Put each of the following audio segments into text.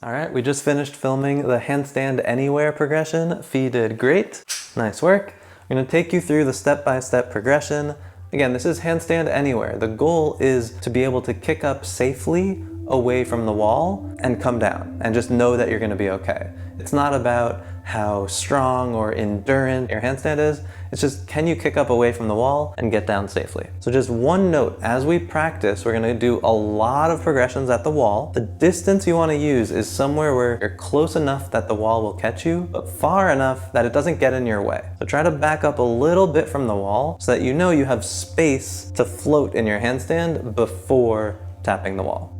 All right, we just finished filming the Handstand Anywhere progression. Fee did great. Nice work. I'm going to take you through the step-by-step progression. Again, this is Handstand Anywhere. The goal is to be able to kick up safely away from the wall and come down and just know that you're going to be okay. It's not about how strong or endurant your handstand is. It's just, can you kick up away from the wall and get down safely? So just one note, as we practice, we're gonna do a lot of progressions at the wall. The distance you wanna use is somewhere where you're close enough that the wall will catch you, but far enough that it doesn't get in your way. So try to back up a little bit from the wall so that you know you have space to float in your handstand before tapping the wall.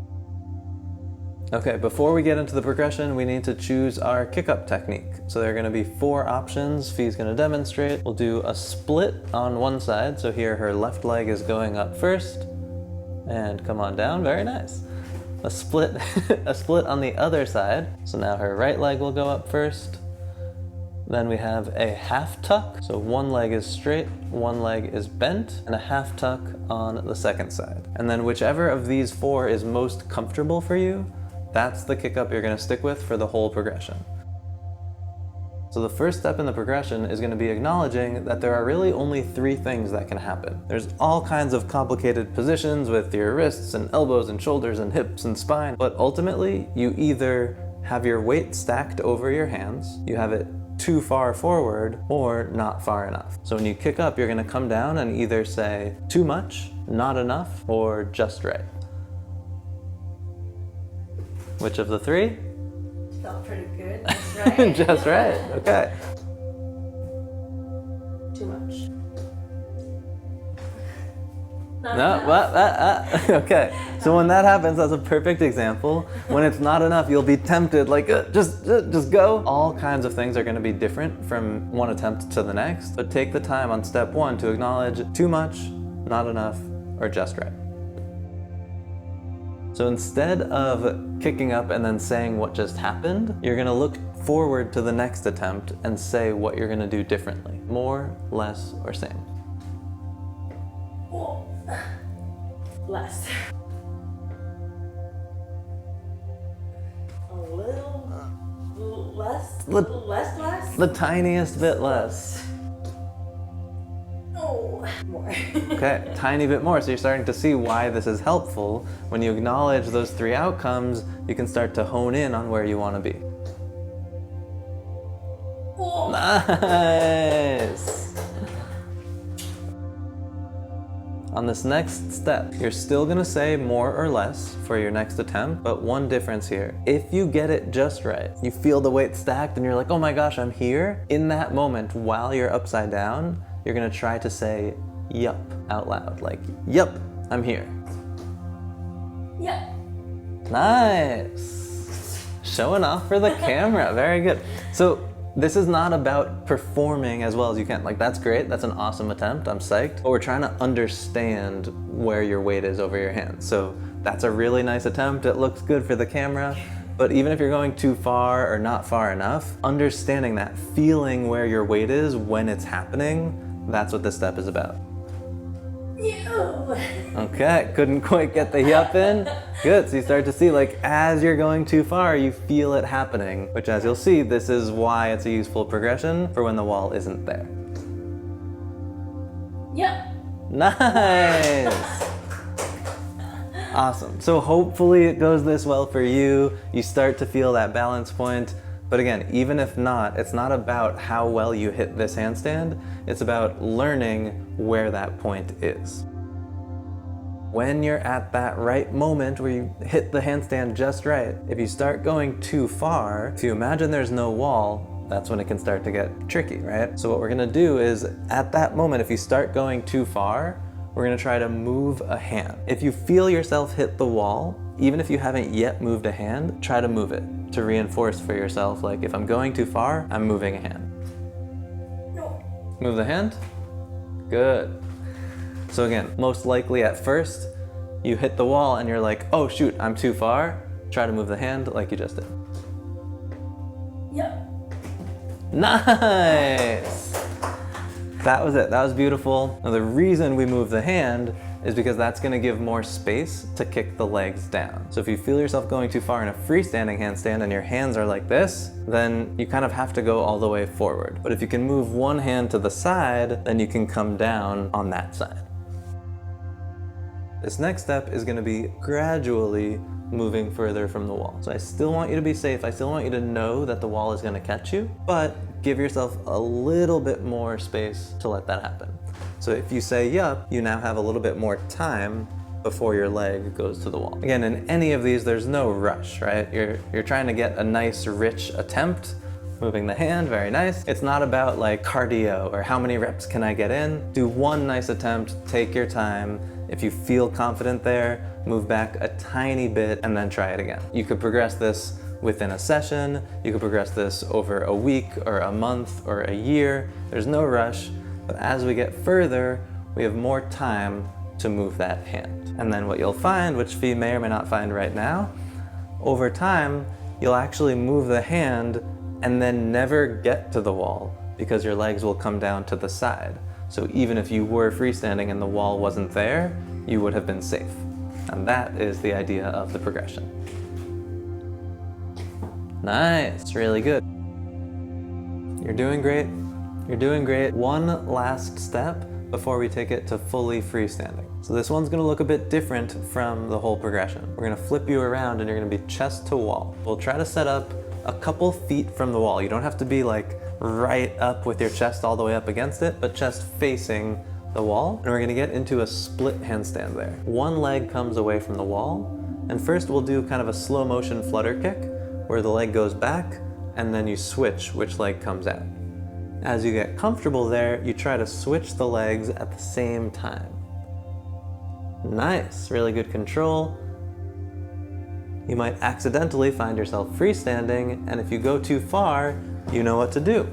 Okay, before we get into the progression, we need to choose our kick-up technique. So there are gonna be 4 options Fee's gonna demonstrate. We'll do a split on one side. So here her left leg is going up first and come on down, very nice. A split, a split on the other side. So now her right leg will go up first. Then we have a half tuck. So one leg is straight, one leg is bent, and a half tuck on the second side. And then whichever of these 4 is most comfortable for you, that's the kick up you're going to stick with for the whole progression. So the first step in the progression is going to be acknowledging that there are really only 3 things that can happen. There's all kinds of complicated positions with your wrists and elbows and shoulders and hips and spine, but ultimately you either have your weight stacked over your hands, you have it too far forward, or not far enough. So when you kick up, you're going to come down and either say too much, not enough, or just right. Which of the 3? Felt pretty good. Just right. Just right. Okay. Too much. No, what? Okay. So when that happens, that's a perfect example. When it's not enough, you'll be tempted, like, just go. All kinds of things are going to be different from one attempt to the next. But take the time on step 1 to acknowledge too much, not enough, or just right. So instead of kicking up and then saying what just happened, you're gonna look forward to the next attempt and say what you're gonna do differently. More, less, or same. Less. A little less? The tiniest bit less. More. Okay, tiny bit more. So you're starting to see why this is helpful. When you acknowledge those 3 outcomes, you can start to hone in on where you want to be. Oh. Nice! On this next step, you're still gonna say more or less for your next attempt, but one difference here. If you get it just right, you feel the weight stacked and you're like, oh my gosh, I'm here. In that moment, while you're upside down, you're gonna try to say yup out loud, like, yup, I'm here. Yeah. Nice. Showing off for the camera, very good. So this is not about performing as well as you can. Like, that's great, that's an awesome attempt, I'm psyched. But we're trying to understand where your weight is over your hands. So that's a really nice attempt, it looks good for the camera. But even if you're going too far or not far enough, understanding that, feeling where your weight is when it's happening, that's what this step is about. Okay, couldn't quite get the yup in. Good, so you start to see, like, as you're going too far, you feel it happening, which, as you'll see, this is why it's a useful progression for when the wall isn't there. Yep. Nice! Awesome. So hopefully it goes this well for you. You start to feel that balance point. But again, even if not, it's not about how well you hit this handstand. It's about learning where that point is. When you're at that right moment where you hit the handstand just right, if you start going too far, if you imagine there's no wall, that's when it can start to get tricky, right? So what we're gonna do is, at that moment, if you start going too far, we're gonna try to move a hand. If you feel yourself hit the wall, even if you haven't yet moved a hand, try to move it to reinforce for yourself, like, if I'm going too far, I'm moving a hand. No. Move the hand. Good. So again, most likely at first, you hit the wall and you're like, oh shoot, I'm too far. Try to move the hand like you just did. Yep. Nice! That was it, that was beautiful. Now the reason we move the hand is because that's gonna give more space to kick the legs down. So if you feel yourself going too far in a freestanding handstand and your hands are like this, then you kind of have to go all the way forward. But if you can move one hand to the side, then you can come down on that side. This next step is gonna be gradually moving further from the wall. So I still want you to be safe. I still want you to know that the wall is gonna catch you, but give yourself a little bit more space to let that happen. So if you say yup, you now have a little bit more time before your leg goes to the wall. Again, in any of these, there's no rush, right? You're trying to get a nice, rich attempt, moving the hand, very nice. It's not about like cardio or how many reps can I get in. Do one nice attempt, take your time. If you feel confident there, move back a tiny bit and then try it again. You could progress this within a session. You could progress this over a week or a month or a year. There's no rush, but as we get further, we have more time to move that hand. And then what you'll find, which Fee may or may not find right now, over time, you'll actually move the hand and then never get to the wall because your legs will come down to the side. So even if you were freestanding and the wall wasn't there, you would have been safe. And that is the idea of the progression. Nice, really good. You're doing great. You're doing great. One last step before we take it to fully freestanding. So this one's gonna look a bit different from the whole progression. We're gonna flip you around and you're gonna be chest to wall. We'll try to set up a couple feet from the wall. You don't have to be like right up with your chest all the way up against it, but chest facing the wall. And we're gonna get into a split handstand there. One leg comes away from the wall, and first we'll do kind of a slow motion flutter kick where the leg goes back and then you switch which leg comes out. As you get comfortable there, you try to switch the legs at the same time. Nice, really good control. You might accidentally find yourself freestanding, and if you go too far, you know what to do.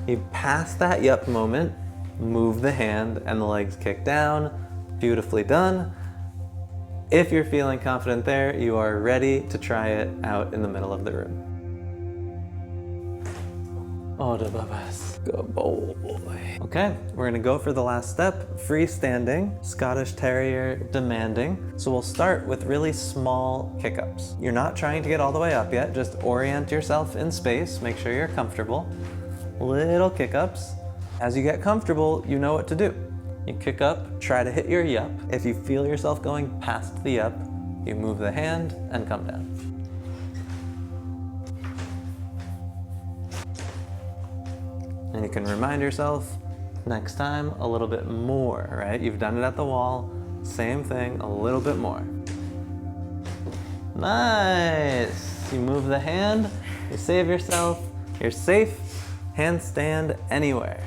You pass that yup moment, move the hand, and the legs kick down. Beautifully done. If you're feeling confident there, you are ready to try it out in the middle of the room. Oh, the babas. Good boy. Okay, we're gonna go for the last step, freestanding, Scottish Terrier demanding. So we'll start with really small kick-ups. You're not trying to get all the way up yet, just orient yourself in space, make sure you're comfortable. Little kick-ups. As you get comfortable, you know what to do. You kick up, try to hit your yup. If you feel yourself going past the yup, you move the hand and come down. And you can remind yourself next time a little bit more, right? You've done it at the wall, same thing, a little bit more. Nice! You move the hand, you save yourself, you're safe. Handstand anywhere.